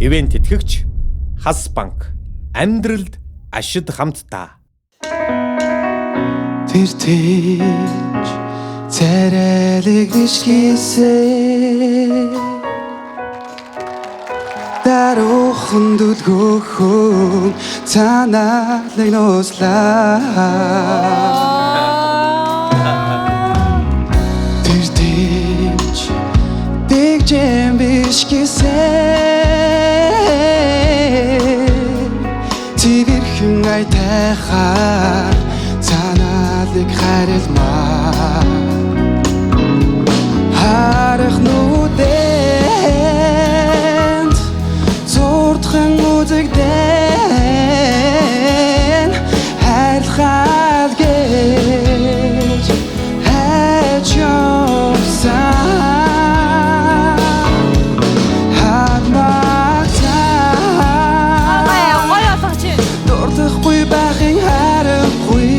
Ивент тэтгэгч Хас банк. Амьдралд ашид хамтдаа. Тэр тийч царайлаг ишгээсэй даруухан дүлгөөхөн цаанаалаг нууслаа Тэр тийч дэгжэм бишгээсэй Тивэрхэн ай тайхаар цаанаалаг харилмаа Харах нүдэнд зурдхан үзэгдэн хайрлахад гэж хайж явсан хадмагтаа дурдахгүй байхын харахгүй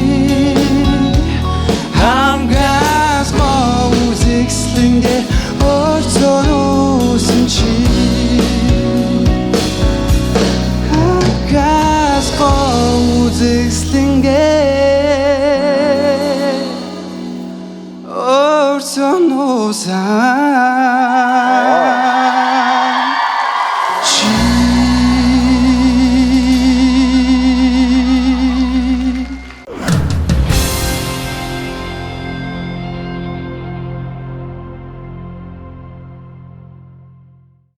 Hamgas mo uzikslinde ortono